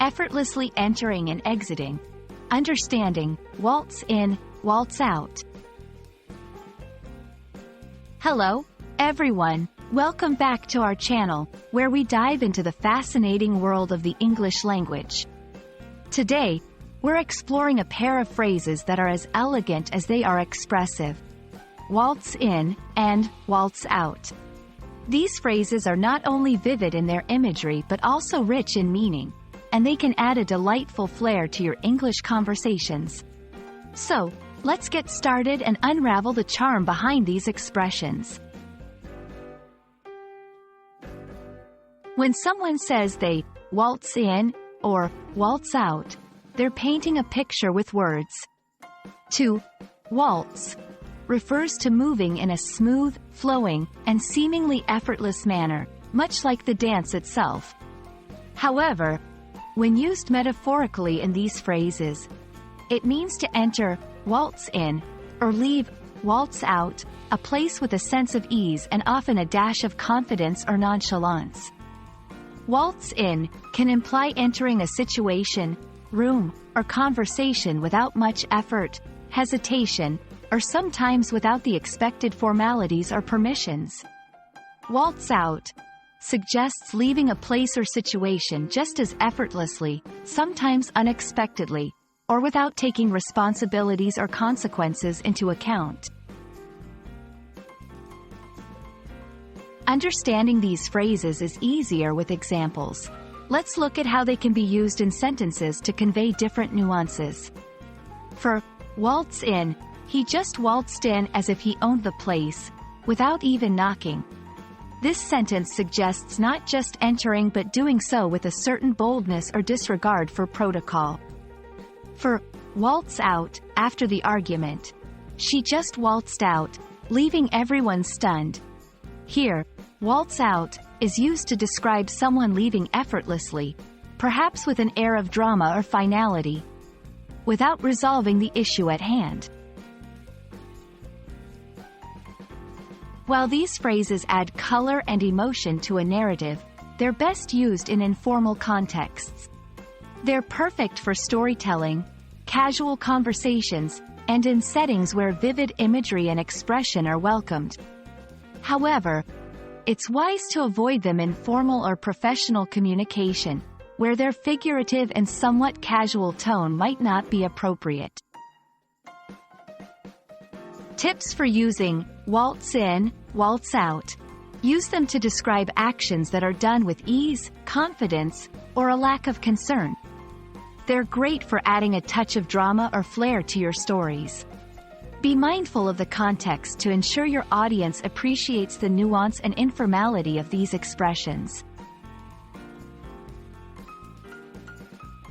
Effortlessly Entering and Exiting. Understanding, Waltz In, Waltz Out. Hello, everyone. Welcome back to our channel, where we dive into the fascinating world of the English language. Today, we're exploring a pair of phrases that are as elegant as they are expressive. Waltz in and waltz out. These phrases are not only vivid in their imagery but also rich in meaning, and they can add a delightful flair to your English conversations. So, let's get started and unravel the charm behind these expressions. When someone says they waltz in or waltz out, they're painting a picture with words. To waltz refers to moving in a smooth, flowing, and seemingly effortless manner, much like the dance itself. However, when used metaphorically in these phrases, it means to enter, waltz in, or leave, waltz out, a place with a sense of ease and often a dash of confidence or nonchalance. Waltz in can imply entering a situation, room, or conversation without much effort, hesitation, or sometimes without the expected formalities or permissions. Waltz out suggests leaving a place or situation just as effortlessly, sometimes unexpectedly, or without taking responsibilities or consequences into account. Understanding these phrases is easier with examples. Let's look at how they can be used in sentences to convey different nuances. For waltz in, he just waltzed in as if he owned the place, without even knocking. This sentence suggests not just entering but doing so with a certain boldness or disregard for protocol. For waltz out, after the argument, she just waltzed out, leaving everyone stunned. Here, waltz out is used to describe someone leaving effortlessly, perhaps with an air of drama or finality, without resolving the issue at hand. While these phrases add color and emotion to a narrative, they're best used in informal contexts. They're perfect for storytelling, casual conversations, and in settings where vivid imagery and expression are welcomed. However, it's wise to avoid them in formal or professional communication, where their figurative and somewhat casual tone might not be appropriate. Tips for using waltz in, waltz out. Use them to describe actions that are done with ease, confidence, or a lack of concern. They're great for adding a touch of drama or flair to your stories. Be mindful of the context to ensure your audience appreciates the nuance and informality of these expressions.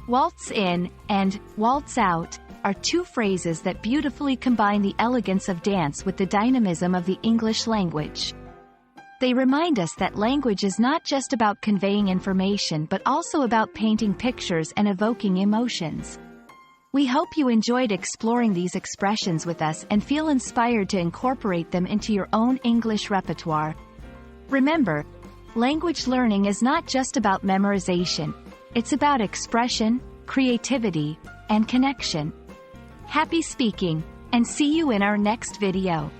Waltz in and waltz out are two phrases that beautifully combine the elegance of dance with the dynamism of the English language. They remind us that language is not just about conveying information but also about painting pictures and evoking emotions. We hope you enjoyed exploring these expressions with us and feel inspired to incorporate them into your own English repertoire. Remember, language learning is not just about memorization. It's about expression, creativity, and connection. Happy speaking, and see you in our next video.